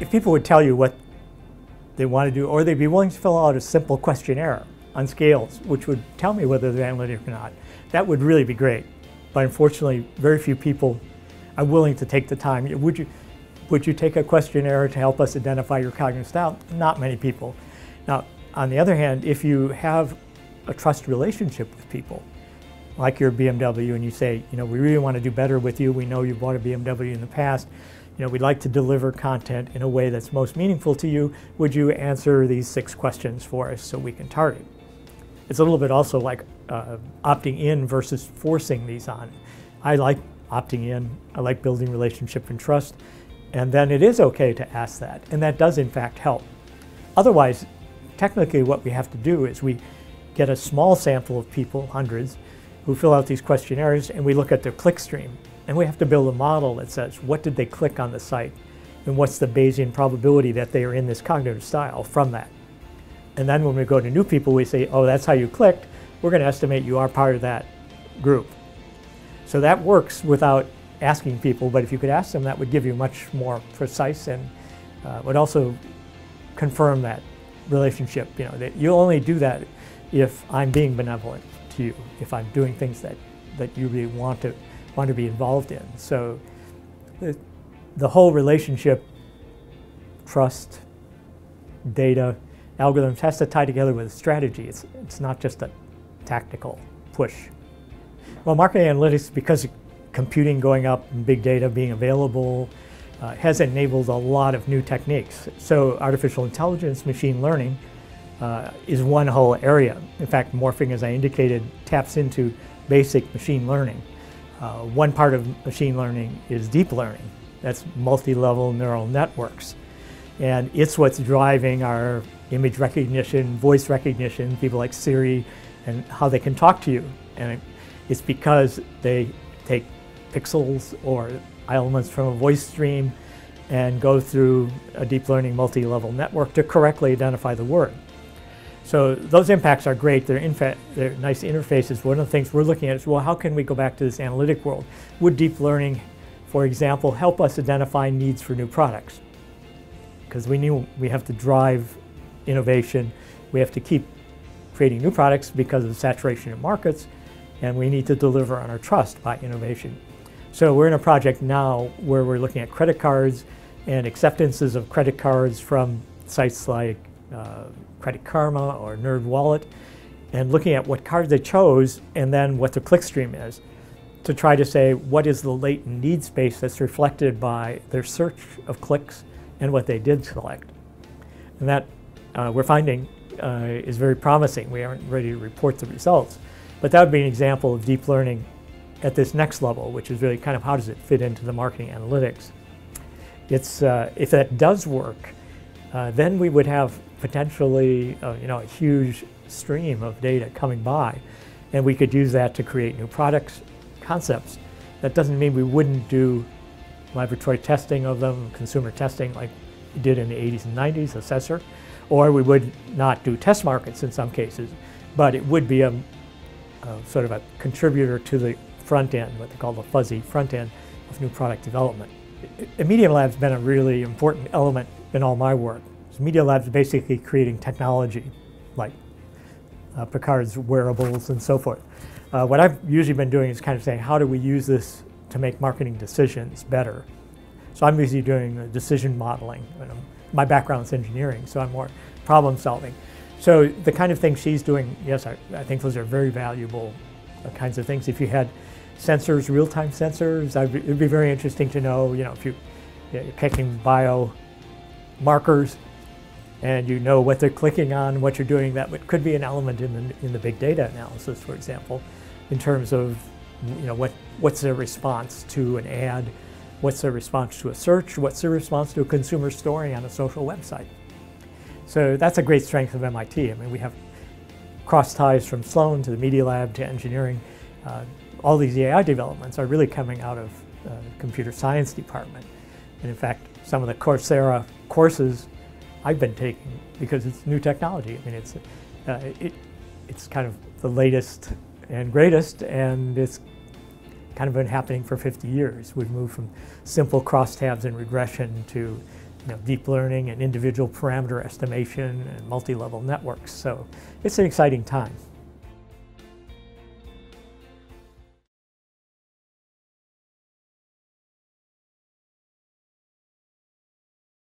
if people would tell you what they want to do, or they'd be willing to fill out a simple questionnaire on scales, which would tell me whether they're analytic or not, that would really be great. But unfortunately, very few people are willing to take the time. Would you take a questionnaire to help us identify your cognitive style? Not many people. Now, on the other hand, if you have a trust relationship with people, like your BMW, and you say, you know, we really want to do better with you. We know you bought a BMW in the past. You know, we'd like to deliver content in a way that's most meaningful to you. Would you answer these 6 questions for us so we can target? It's a little bit also like opting in versus forcing these on. I like opting in. I like building relationship and trust. And then it is okay to ask that. And that does, in fact, help. Otherwise, technically what we have to do is we get a small sample of people, hundreds, who fill out these questionnaires, and we look at their click stream. And we have to build a model that says, what did they click on the site? And what's the Bayesian probability that they are in this cognitive style from that? And then when we go to new people, we say, oh, that's how you clicked. We're going to estimate you are part of that group. So that works without asking people, but if you could ask them, that would give you much more precise and would also confirm that relationship. You know, that you only do that if I'm being benevolent to you, if I'm doing things that you really want to be involved in. So the whole relationship, trust, data, algorithms has to tie together with a strategy. It's not just a tactical push. Well, marketing analytics, because of computing going up and big data being available, has enabled a lot of new techniques. So artificial intelligence, machine learning, is one whole area. In fact, morphing, as I indicated, taps into basic machine learning. One part of machine learning is deep learning. That's multi-level neural networks. And it's what's driving our image recognition, voice recognition, people like Siri, and how they can talk to you. And it's because they take pixels or elements from a voice stream and go through a deep learning multi-level network to correctly identify the word. So those impacts are great. They're nice interfaces. One of the things we're looking at is, well, how can we go back to this analytic world? Would deep learning, for example, help us identify needs for new products? Because we knew we have to drive innovation. We have to keep creating new products because of the saturation in markets, and we need to deliver on our trust by innovation. So we're in a project now where we're looking at credit cards and acceptances of credit cards from sites like Credit Karma or NerdWallet, and looking at what cards they chose and then what the clickstream is, to try to say what is the latent need space that's reflected by their search of clicks and what they did select. And that we're finding is very promising. We aren't ready to report the results, but that would be an example of deep learning at this next level, which is really kind of how does it fit into the marketing analytics. It's, if that does work, then we would have potentially a huge stream of data coming by, and we could use that to create new products, concepts. That doesn't mean we wouldn't do laboratory testing of them, consumer testing like we did in the 80s and 90s, assessor, or we would not do test markets in some cases, but it would be a sort of a contributor to the front end, what they call the fuzzy front end of new product development. Media Lab's been a really important element in all my work. So Media Lab's basically creating technology like Picard's wearables and so forth. What I've usually been doing is kind of saying, how do we use this to make marketing decisions better? So I'm usually doing the decision modeling. My background is engineering, so I'm more problem solving. So the kind of things she's doing, yes, I think those are very valuable kinds of things. If you had sensors, real-time sensors, it'd be very interesting to know, if you're clicking bio markers and you know what they're clicking on, what you're doing, that could be an element in the big data analysis, for example, in terms of what's their response to an ad, what's their response to a search, what's their response to a consumer story on a social website. So that's a great strength of MIT. I mean, we have cross ties from Sloan to the Media Lab to engineering. All these AI developments are really coming out of the computer science department. And in fact, some of the Coursera courses I've been taking, because it's new technology. I mean, it's kind of the latest and greatest, and it's kind of been happening for 50 years. We've moved from simple crosstabs and regression to deep learning and individual parameter estimation and multi-level networks. So it's an exciting time.